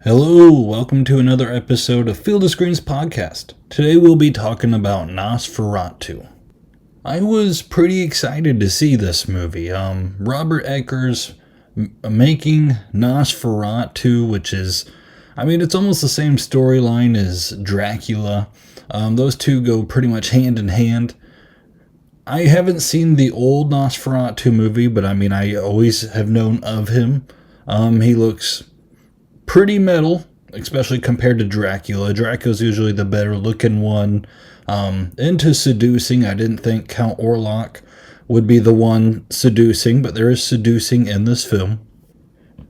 Hello, welcome to another episode of Field of Screens podcast. Today we'll be talking about Nosferatu. I was pretty excited to see this movie. Robert Eggers making Nosferatu, which is, it's almost the same storyline as Dracula. Those two go pretty much hand in hand. I haven't seen the old Nosferatu movie, but I always have known of him. He looks pretty metal, especially compared to Dracula. Dracula's usually the better looking one. Into seducing, I didn't think Count Orlok would be the one seducing, but there is seducing in this film.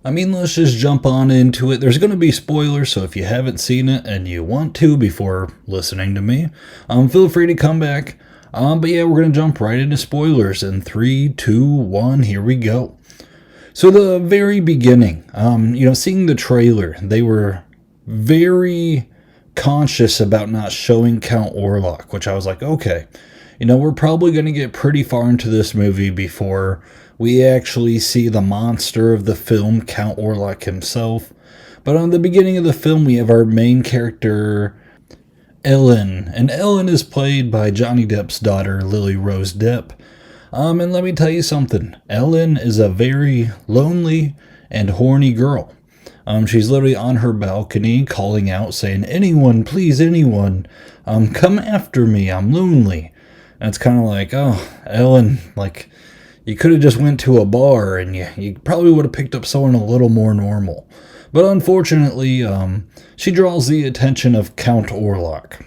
Let's just jump on into it. There's going to be spoilers, so if you haven't seen it and you want to before listening to me, feel free to come back. But yeah, we're going to jump right into spoilers in 3, 2, 1, here we go. So the very beginning, seeing the trailer, they were very conscious about not showing Count Orlok, which I was like, okay, we're probably going to get pretty far into this movie before we actually see the monster of the film, Count Orlok himself. But on the beginning of the film, we have our main character, Ellen, and Ellen is played by Johnny Depp's daughter, Lily Rose Depp. And let me tell you something. Ellen is a very lonely and horny girl. She's literally on her balcony calling out, saying, anyone, please, anyone, come after me, I'm lonely. And it's kind of like, oh, Ellen, you could have just went to a bar and you probably would have picked up someone a little more normal. But unfortunately, she draws the attention of Count Orlok.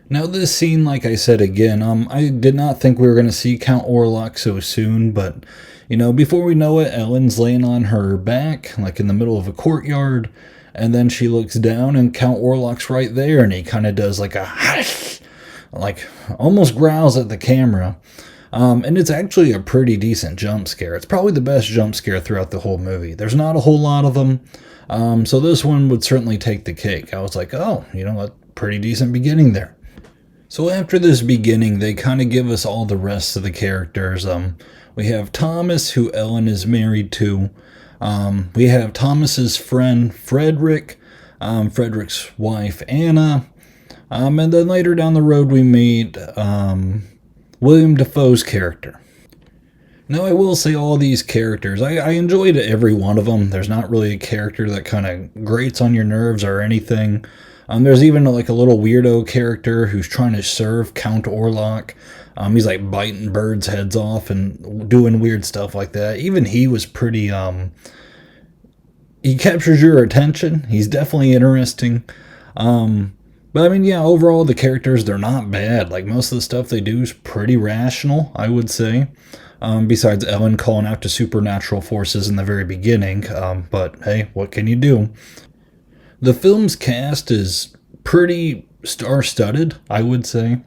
Now this scene, like I said again, I did not think we were going to see Count Orlok so soon, but, before we know it, Ellen's laying on her back, in the middle of a courtyard, and then she looks down and Count Orlok's right there, and he kind of does a hush, almost growls at the camera, and it's actually a pretty decent jump scare. It's probably the best jump scare throughout the whole movie. There's not a whole lot of them, so this one would certainly take the cake. I was like, oh, a pretty decent beginning there. So after this beginning, they kind of give us all the rest of the characters. We have Thomas, who Ellen is married to. We have Thomas's friend, Frederick, Frederick's wife, Anna. And then later down the road, we meet William Dafoe's character. Now, I will say all these characters, I enjoyed every one of them. There's not really a character that kind of grates on your nerves or anything. There's even a little weirdo character who's trying to serve Count Orlok. He's biting birds' heads off and doing weird stuff like that. Even he was pretty, he captures your attention. He's definitely interesting. But overall the characters, they're not bad. Most of the stuff they do is pretty rational, I would say. Besides Ellen calling out to supernatural forces in the very beginning. But hey, what can you do? The film's cast is pretty star-studded, I would say.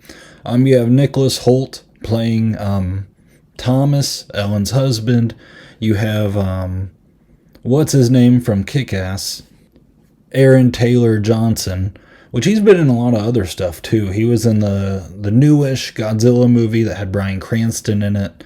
You have Nicholas Hoult playing Thomas, Ellen's husband. You have, what's his name from Kick-Ass? Aaron Taylor Johnson, which he's been in a lot of other stuff, too. He was in the newish Godzilla movie that had Bryan Cranston in it.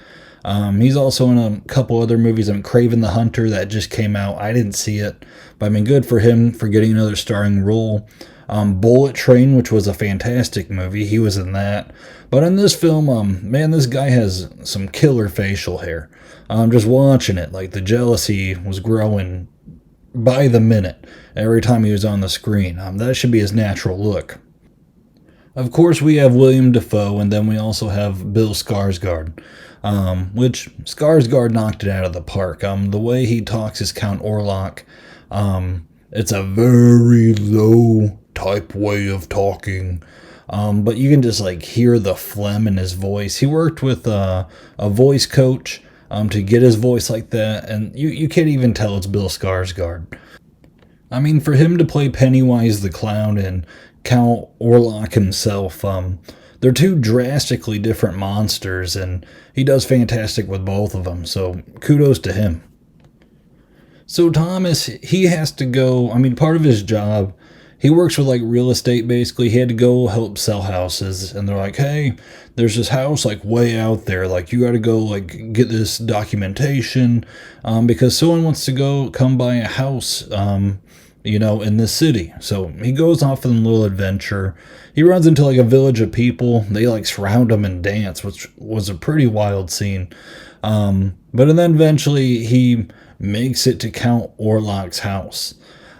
He's also in a couple other movies. Kraven the Hunter that just came out. I didn't see it, but good for him for getting another starring role. Bullet Train, which was a fantastic movie. He was in that. But in this film, this guy has some killer facial hair. Just watching it, the jealousy was growing by the minute every time he was on the screen. That should be his natural look. Of course, we have William Dafoe, and then we also have Bill Skarsgård, which Skarsgård knocked it out of the park. The way he talks as Count Orlok, it's a very low type way of talking, but you can just hear the phlegm in his voice. He worked with a voice coach to get his voice like that, and you can't even tell it's Bill Skarsgård. For him to play Pennywise the Clown and Count Orlok himself, they're two drastically different monsters, and he does fantastic with both of them, so kudos to him. So Thomas, he has to go, part of his job, he works with real estate basically. He had to go help sell houses, and they're like, hey, there's this house way out there, you got to go get this documentation, because someone wants to come buy a house, in this city. So he goes off on a little adventure. He runs into like a village of people. They like surround him and dance, which was a pretty wild scene. But then eventually he makes it to Count Orlok's house.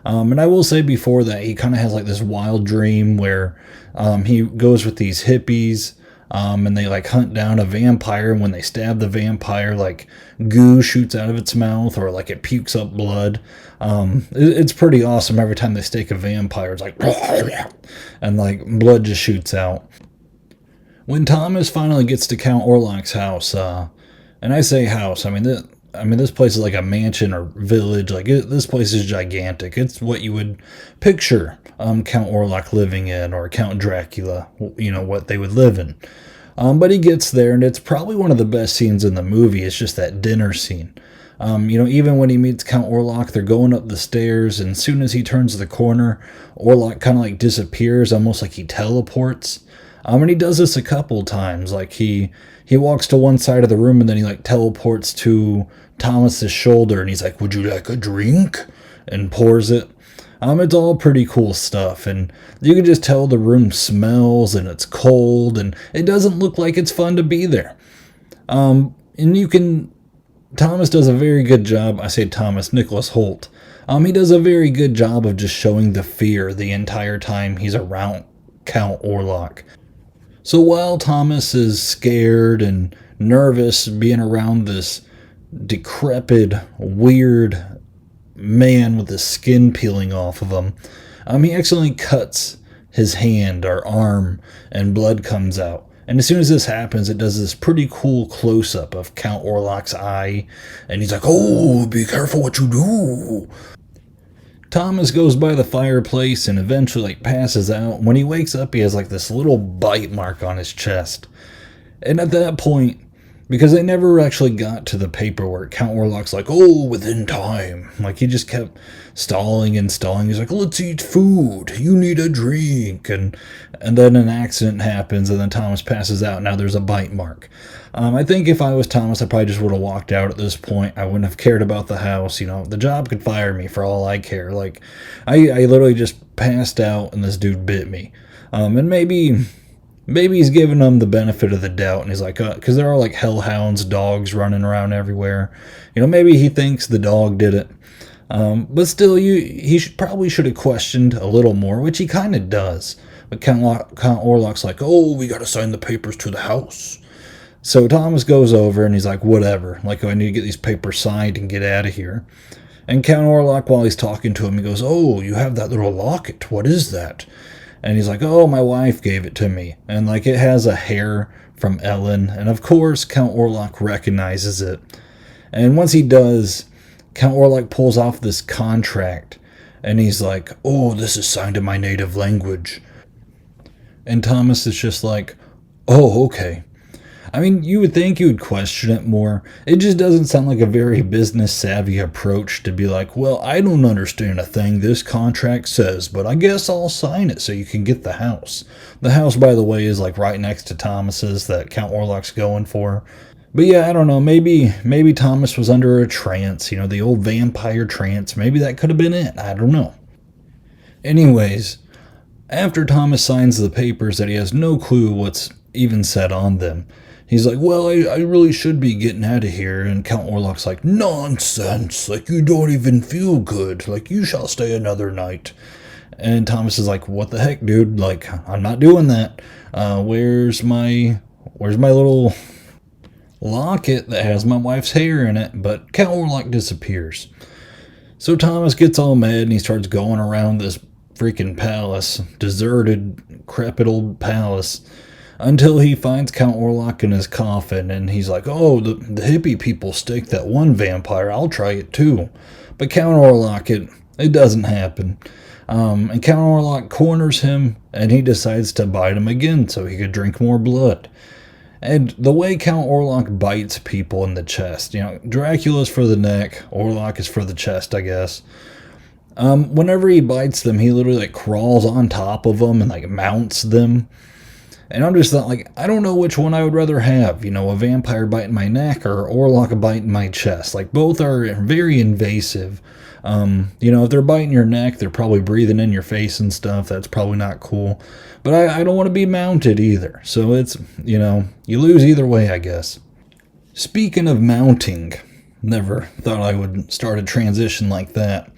And I will say before that, he kind of has like this wild dream where he goes with these hippies, and they like hunt down a vampire. And when they stab the vampire, like goo shoots out of its mouth, or like it pukes up blood. It's pretty awesome. Every time they stake a vampire, it's like, and like blood just shoots out. When Thomas finally gets to Count Orlok's house, and I say house, I mean this place is like a mansion or village. This place is gigantic. It's what you would picture Count Orlok living in, or Count Dracula, what they would live in. But he gets there, and it's probably one of the best scenes in the movie. It's just that dinner scene. Even when he meets Count Orlok, they're going up the stairs, and as soon as he turns the corner, Orlok kind of like disappears, almost like he teleports. And he does this a couple times. Like he walks to one side of the room, and then he like teleports to Thomas's shoulder, and he's like, "Would you like a drink?" and pours it. It's all pretty cool stuff, and you can just tell the room smells, and it's cold, and it doesn't look like it's fun to be there. Thomas does a very good job. I say Thomas, Nicholas Hoult. He does a very good job of just showing the fear the entire time he's around Count Orlok. So while Thomas is scared and nervous being around this decrepit, weird man with his skin peeling off of him, he accidentally cuts his hand or arm, and blood comes out. And as soon as this happens, it does this pretty cool close-up of Count Orlok's eye, and he's like, "Oh, be careful what you do." Thomas goes by the fireplace and eventually passes out. When he wakes up, he has like this little bite mark on his chest. And at that point, because they never actually got to the paperwork, Count Orlok's like, "Oh, within time." Like he just kept stalling and stalling. He's like, "Let's eat food. You need a drink." And then an accident happens, and then Thomas passes out. Now there's a bite mark. I think if I was Thomas, I probably just would have walked out at this point. I wouldn't have cared about the house. The job could fire me for all I care. Like, I literally just passed out, and this dude bit me. And maybe he's giving them the benefit of the doubt, and he's like, because there are like hellhounds, dogs running around everywhere. Maybe he thinks the dog did it. But still, he probably should have questioned a little more, which he kind of does. But Count Orlok's like, "Oh, we got to sign the papers to the house." So Thomas goes over, and he's like, "Whatever. Like, I need to get these papers signed and get out of here." And Count Orlok, while he's talking to him, he goes, "Oh, you have that little locket. What is that?" And he's like, "Oh, my wife gave it to me." And like it has a hair from Ellen. And of course, Count Orlok recognizes it. And once he does, Count Orlok pulls off this contract. And he's like, "Oh, this is signed in my native language." And Thomas is just like, "Oh, okay." I mean, you would think you would question it more. It just doesn't sound like a very business-savvy approach to be like, "Well, I don't understand a thing this contract says, but I guess I'll sign it so you can get the house." The house, by the way, is like right next to Thomas's that Count Orlok's going for. But yeah, I don't know. Maybe Thomas was under a trance, the old vampire trance. Maybe that could have been it. I don't know. Anyways, after Thomas signs the papers that he has no clue what's even said on them, he's like, "Well, I really should be getting out of here." And Count Orlok's like, "Nonsense. Like, you don't even feel good. Like, you shall stay another night." And Thomas is like, "What the heck, dude? Like, I'm not doing that. Where's my little locket that has my wife's hair in it?" But Count Orlok disappears. So Thomas gets all mad, and he starts going around this freaking palace, deserted, decrepit old palace, until he finds Count Orlok in his coffin, and he's like, "Oh, the hippie people staked that one vampire. I'll try it too." But Count Orlok, it doesn't happen. And Count Orlok corners him, and he decides to bite him again so he could drink more blood. And the way Count Orlok bites people in the chest, Dracula's for the neck, Orlok is for the chest, I guess. Whenever he bites them, he literally like crawls on top of them and like mounts them. And I'm just like, I don't know which one I would rather have, a vampire biting my neck or Orlok biting my chest. Like, both are very invasive. If they're biting your neck, they're probably breathing in your face and stuff. That's probably not cool. But I don't want to be mounted either. So it's, you lose either way, I guess. Speaking of mounting, never thought I would start a transition like that.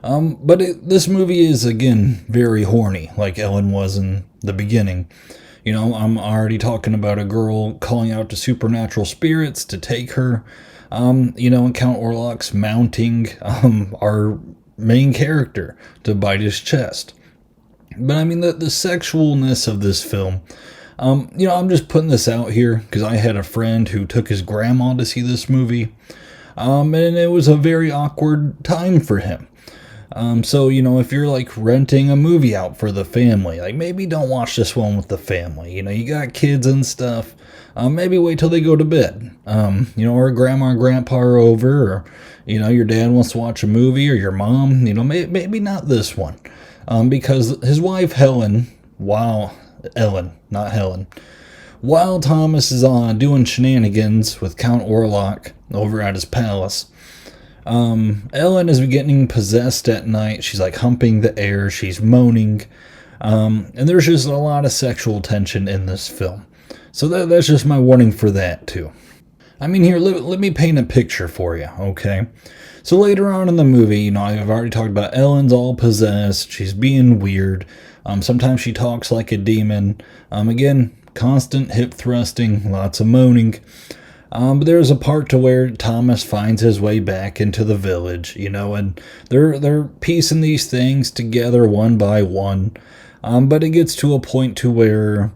But this movie is, again, very horny, like Ellen was in the beginning. I'm already talking about a girl calling out to supernatural spirits to take her. And Count Orlok's mounting our main character to bite his chest. But I mean, the sexualness of this film, I'm just putting this out here because I had a friend who took his grandma to see this movie. And it was a very awkward time for him. So, if you're like renting a movie out for the family, like maybe don't watch this one with the family. You got kids and stuff. Maybe wait till they go to bed. Or grandma and grandpa are over, or, your dad wants to watch a movie, or your mom, maybe not this one. Because his wife, Ellen, not Helen, while Thomas is on doing shenanigans with Count Orlok over at his palace, Ellen is getting possessed at night. She's like humping the air. She's moaning. And there's just a lot of sexual tension in this film. So that's just my warning for that too. I mean, here, let me paint a picture for you, okay? So later on in the movie, I've already talked about Ellen's all possessed. She's being weird. Sometimes she talks like a demon. Again, constant hip thrusting, lots of moaning. But there's a part to where Thomas finds his way back into the village, and they're piecing these things together one by one. But it gets to a point to where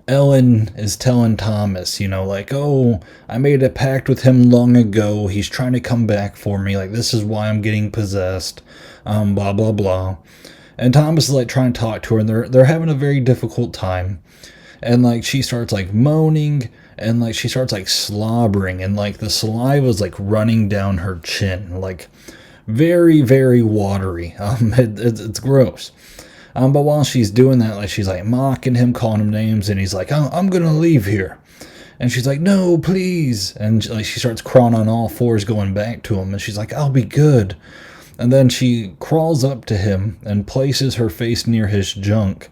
Ellen is telling Thomas, oh, I made a pact with him long ago. He's trying to come back for me. Like, this is why I'm getting possessed. Blah, blah, blah. And Thomas is like trying to talk to her, and they're having a very difficult time. And like she starts like moaning, and like she starts like slobbering, and like the saliva is like running down her chin, like very, very watery. It's gross. But while she's doing that, like she's like mocking him, calling him names, and he's like, I'm gonna leave here. And she's like, no, please. And she starts crawling on all fours going back to him, and she's like, I'll be good. And then she crawls up to him and places her face near his junk.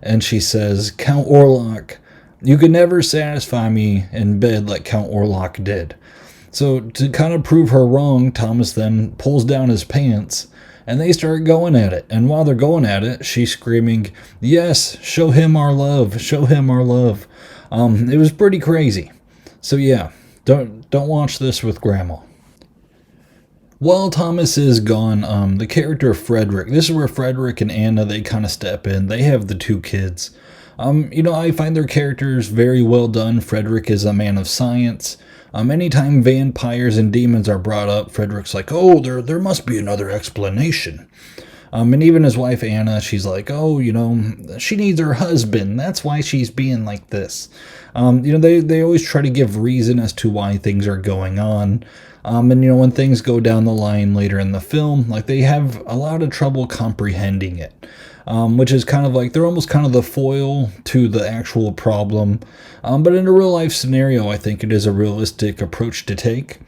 And she says, Count Orlok, you could never satisfy me in bed like Count Orlok did. So to kind of prove her wrong, Thomas then pulls down his pants, and they start going at it. And while they're going at it, she's screaming, yes, show him our love, show him our love. It was pretty crazy. So yeah, don't watch this with grandma. While Thomas is gone, the character of Frederick, this is where Frederick and Anna, they kind of step in. They have the two kids. I find their characters very well done. Frederick is a man of science. Anytime vampires and demons are brought up, Frederick's like, oh, there must be another explanation. And even his wife Anna, she's like, oh, she needs her husband. That's why she's being like this. They always try to give reason as to why things are going on. And when things go down the line later in the film, like they have a lot of trouble comprehending it. Which is kind of like, they're almost kind of the foil to the actual problem. But in a real life scenario, I think it is a realistic approach to take.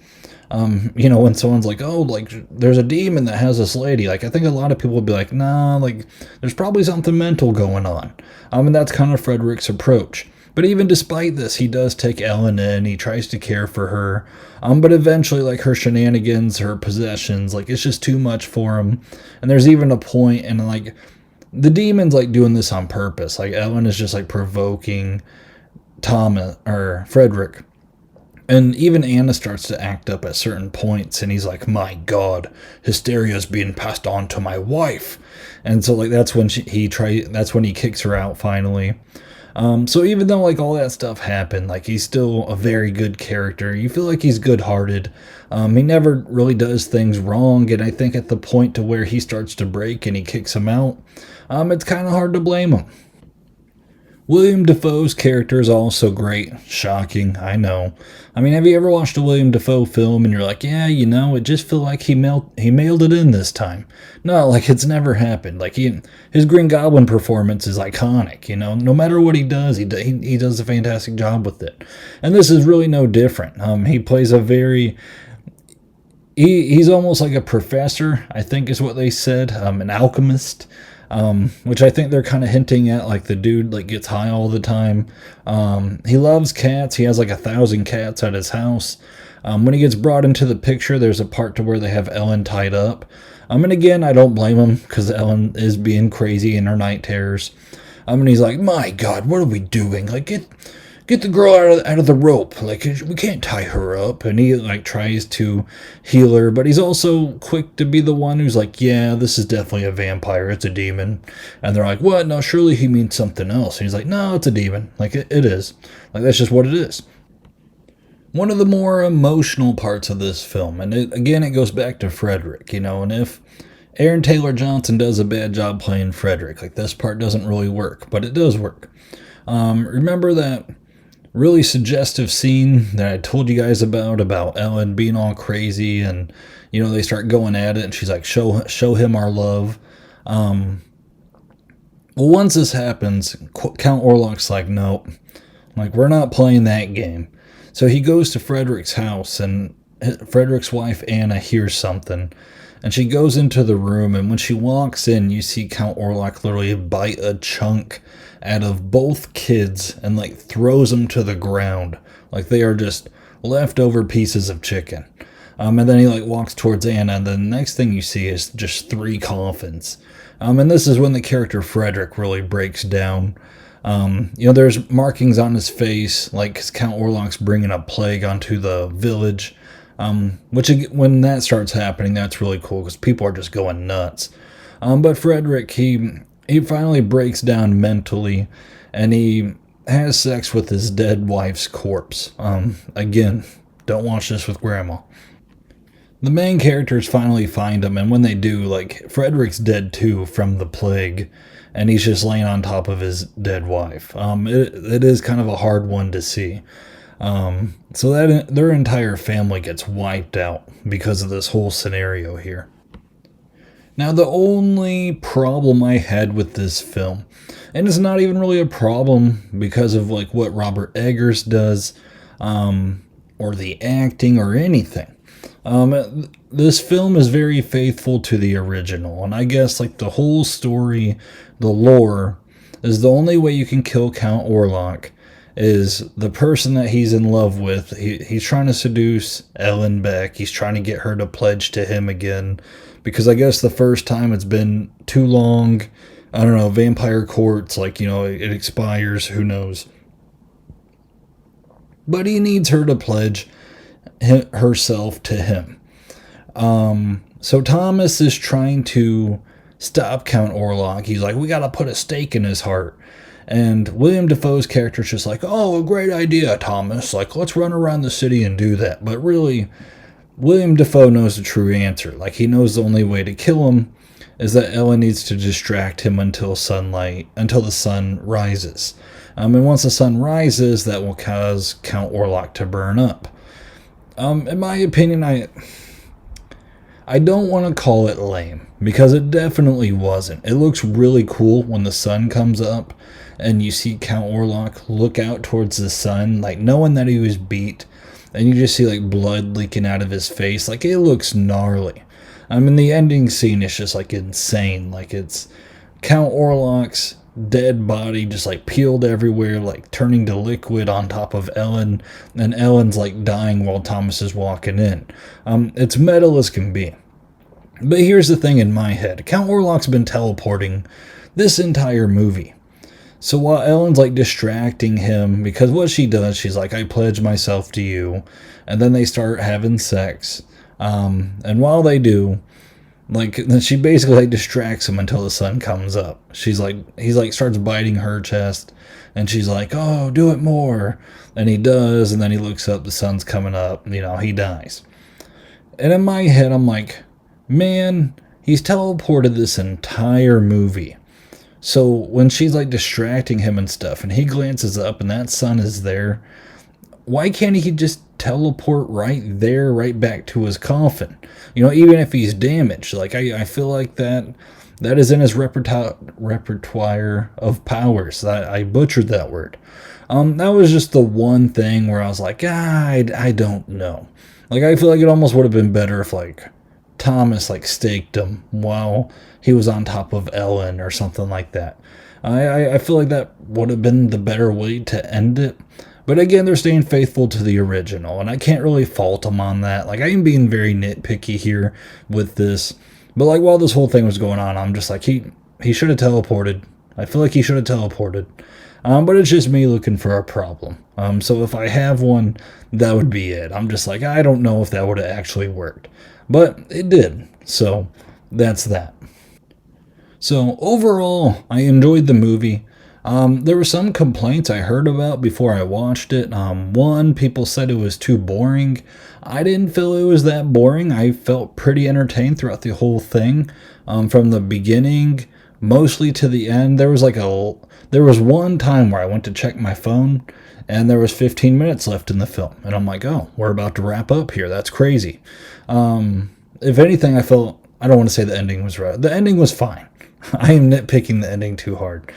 When someone's like, oh, like there's a demon that has this lady, like I think a lot of people will be like, nah, like there's probably something mental going on. And that's kind of Frederick's approach. But even despite this, he does take Ellen in, he tries to care for her. But eventually, like her shenanigans, her possessions, like it's just too much for him. And there's even a point, and like the demon's like doing this on purpose. Like Ellen is just like provoking Thomas or Frederick. And even Anna starts to act up at certain points, and he's like, my God, hysteria is being passed on to my wife. And so like that's when that's when he kicks her out finally. So even though like all that stuff happened, like he's still a very good character. You feel like he's good-hearted. He never really does things wrong, and I think at the point to where he starts to break and he kicks him out, it's kind of hard to blame him. William Dafoe's character is also great. Shocking, I know. I mean, have you ever watched a William Dafoe film and you're like, yeah, it just feel like he mailed it in this time. No, like it's never happened. Like his Green Goblin performance is iconic. No matter what he does, he does a fantastic job with it. And this is really no different. He plays a very, he's almost like a professor, I think is what they said, an alchemist, which I think they're kind of hinting at, like the dude like gets high all the time. He loves cats. He has like 1,000 cats at his house. When he gets brought into the picture, there's a part to where they have Ellen tied up. And again, I don't blame him because Ellen is being crazy in her night terrors. And he's like, "My God, what are we doing? Like, get the girl out of the rope. Like, we can't tie her up." And he like tries to heal her, but he's also quick to be the one who's like, "Yeah, this is definitely a vampire. It's a demon." And they're like, "What? No, surely he means something else." And he's like, "No, it's a demon. Like, it is. Like, that's just what it is." One of the more emotional parts of this film, and again, it goes back to Frederick, and if Aaron Taylor Johnson does a bad job playing Frederick, like this part doesn't really work, but it does work. Remember that really suggestive scene that I told you guys about Ellen being all crazy, and they start going at it, and she's like, show him our love. Well, once this happens, Count Orlok's like, "Nope, like we're not playing that game." So he goes to Frederick's house, and Frederick's wife Anna hears something, and she goes into the room, and when she walks in, you see Count Orlok literally bite a chunk out of both kids and like throws them to the ground like they are just leftover pieces of chicken. And then he like walks towards Anna, and the next thing you see is just 3 coffins. And this is when the character Frederick really breaks down. There's markings on his face, like 'cause Count Orlok's bringing a plague onto the village. Which when that starts happening, that's really cool because people are just going nuts. But Frederick, he finally breaks down mentally, and he has sex with his dead wife's corpse. Again, don't watch this with grandma. The main characters finally find him, and when they do, like, Frederick's dead too from the plague, and he's just laying on top of his dead wife. It is kind of a hard one to see. So that their entire family gets wiped out because of this whole scenario here. Now, the only problem I had with this film, and it's not even really a problem because of like what Robert Eggers does, or the acting or anything. This film is very faithful to the original, and I guess like the whole story, the lore, is the only way you can kill Count Orlok is the person that he's in love with. He's trying to seduce Ellen Beck. He's trying to get her to pledge to him again, because I guess the first time it's been too long. I don't know, vampire courts, like, it expires, who knows. But he needs her to pledge herself to him. So Thomas is trying to stop Count Orlok. He's like, "We gotta put a stake in his heart." And William Dafoe's character is just like, "Oh, a great idea, Thomas. Like, let's run around the city and do that." But really, William Dafoe knows the true answer. Like, he knows the only way to kill him is that Ellen needs to distract him until the sun rises. And once the sun rises, that will cause Count Orlok to burn up. In my opinion, I don't want to call it lame, because it definitely wasn't. It looks really cool when the sun comes up and you see Count Orlok look out towards the sun, like knowing that he was beat, and you just see like blood leaking out of his face. Like, it looks gnarly. The ending scene is just like insane. Like, it's Count Orlok's dead body just like peeled everywhere, like turning to liquid on top of Ellen, and Ellen's like dying while Thomas is walking in. It's metal as can be. But here's the thing in my head. Count Orlok's been teleporting this entire movie. So while Ellen's like distracting him, because what she does, she's like, "I pledge myself to you," and then they start having sex. And while they do, like, then she basically like distracts him until the sun comes up. He's like starts biting her chest, and she's like, "Oh, do it more," and he does, and then he looks up, the sun's coming up, he dies. And in my head, I'm like, man, he's teleported this entire movie. So when she's like distracting him and stuff, and he glances up and that sun is there, why can't he just teleport right there, right back to his coffin? Even if he's damaged. Like, I feel like that is in his repertoire of powers. I butchered that word. That was just the one thing where I was like, I don't know. Like, I feel like it almost would have been better if, like, Thomas, like, staked him while he was on top of Ellen or something like that. I feel like that would have been the better way to end it. But again, they're staying faithful to the original, and I can't really fault them on that. Like, I am being very nitpicky here with this. But, like, while this whole thing was going on, I'm just like, he should have teleported. I feel like he should have teleported. But it's just me looking for a problem. So if I have one, that would be it. I'm just like, I don't know if that would have actually worked. But it did. So that's that. So overall, I enjoyed the movie. There were some complaints I heard about before I watched it. One, people said it was too boring. I didn't feel it was that boring. I felt pretty entertained throughout the whole thing. From the beginning, mostly to the end. There was one time where I went to check my phone, and there was 15 minutes left in the film. And I'm like, oh, we're about to wrap up here. That's crazy. If anything, I don't want to say the ending was right. The ending was fine. I am nitpicking the ending too hard.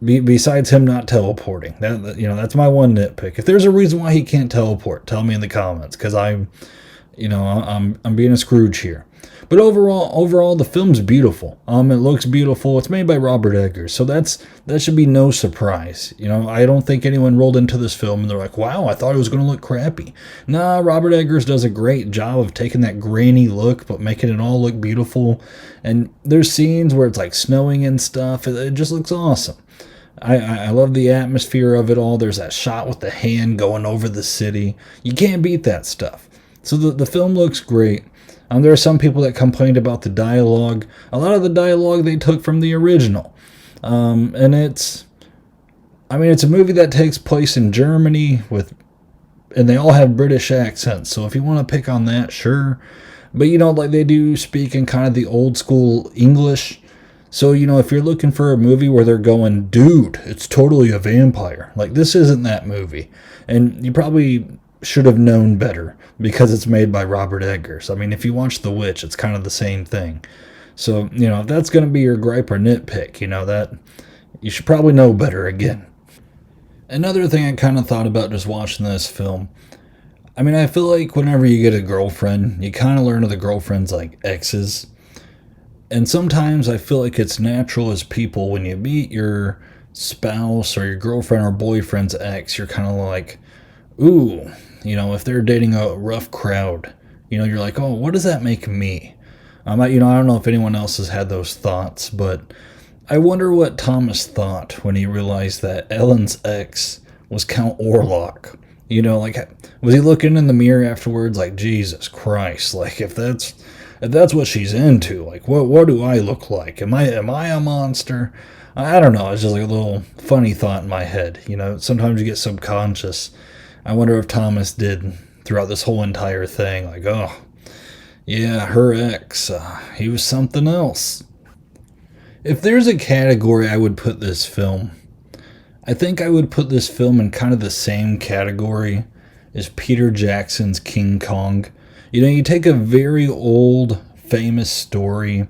Besides him not teleporting, that's my one nitpick. If there's a reason why he can't teleport, tell me in the comments, because I'm being a Scrooge here. But overall, the film's beautiful. It looks beautiful. It's made by Robert Eggers, so that should be no surprise. I don't think anyone rolled into this film and they're like, "Wow, I thought it was going to look crappy." Nah, Robert Eggers does a great job of taking that grainy look, but making it all look beautiful. And there's scenes where it's like snowing and stuff. It just looks awesome. I love the atmosphere of it all. There's that shot with the hand going over the city. You can't beat that stuff. So the film looks great. There are some people that complained about the dialogue. A lot of the dialogue they took from the original. And it's a movie that takes place in Germany and they all have British accents. So if you want to pick on that, sure. But like they do speak in kind of the old school English. So, if you're looking for a movie where they're going, dude, it's totally a vampire. Like, this isn't that movie. And you probably should have known better because it's made by Robert Eggers. If you watch The Witch, it's kind of the same thing. So, if that's going to be your gripe or nitpick, that you should probably know better again. Another thing I kind of thought about just watching this film, I feel like whenever you get a girlfriend, you kind of learn of the girlfriend's, like, exes. And sometimes I feel like it's natural as people, when you meet your spouse or your girlfriend or boyfriend's ex, you're kind of like, ooh, if they're dating a rough crowd, you're like, oh, what does that make me? I don't know if anyone else has had those thoughts, but I wonder what Thomas thought when he realized that Ellen's ex was Count Orlok. Was he looking in the mirror afterwards like, Jesus Christ, like, if that's what she's into, like, what do I look like? Am I a monster? I don't know. It's just like a little funny thought in my head. Sometimes you get subconscious. I wonder if Thomas did throughout this whole entire thing. Like, oh, yeah, her ex, he was something else. If there's a category I would put this film, I think I would put this film in kind of the same category as Peter Jackson's King Kong. You take a very old, famous story,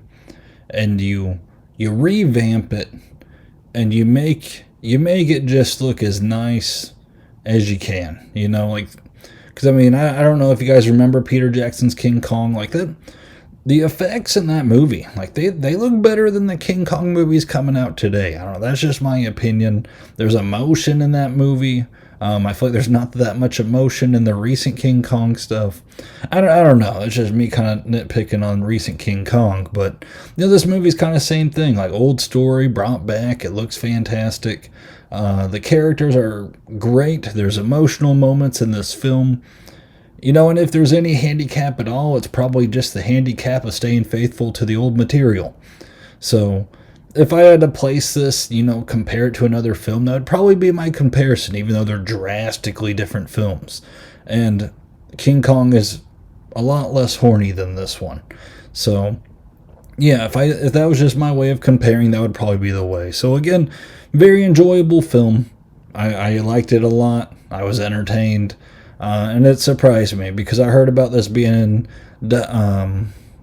and you revamp it, and you make it just look as nice as you can. Because I don't know if you guys remember Peter Jackson's King Kong, like that. The effects in that movie, like they look better than the King Kong movies coming out today. I don't know. That's just my opinion. There's emotion in that movie. I feel like there's not that much emotion in the recent King Kong stuff. I don't know. It's just me kind of nitpicking on recent King Kong. But, this movie's kind of same thing. Like, old story, brought back. It looks fantastic. The characters are great. There's emotional moments in this film. And if there's any handicap at all, it's probably just the handicap of staying faithful to the old material. So, if I had to place this, compare it to another film, that would probably be my comparison, even though they're drastically different films. And King Kong is a lot less horny than this one. So, yeah, if that was just my way of comparing, that would probably be the way. So again, very enjoyable film. I liked it a lot. I was entertained. And it surprised me because I heard about this being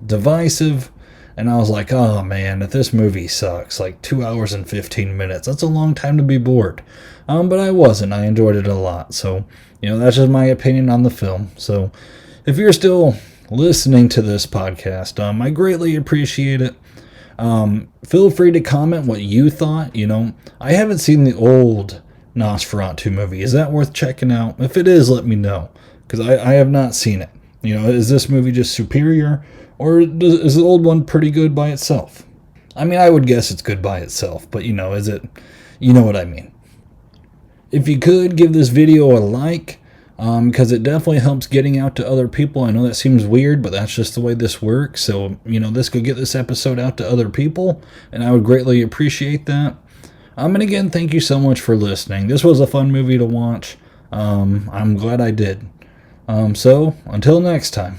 divisive. And I was like, oh man, if this movie sucks, like 2 hours and 15 minutes, that's a long time to be bored. But I wasn't. I enjoyed it a lot. So, that's just my opinion on the film. So, if you're still listening to this podcast, I greatly appreciate it. Feel free to comment what you thought. I haven't seen the old Nosferatu movie. Is that worth checking out? If it is, let me know, because I have not seen it. Is this movie just superior, or is the old one pretty good by itself? I mean, I would guess it's good by itself, but is it? You know what I mean. If you could, give this video a like, because it definitely helps getting out to other people. I know that seems weird, but that's just the way this works. So, this could get this episode out to other people, and I would greatly appreciate that. And again, thank you so much for listening. This was a fun movie to watch. I'm glad I did. So, until next time.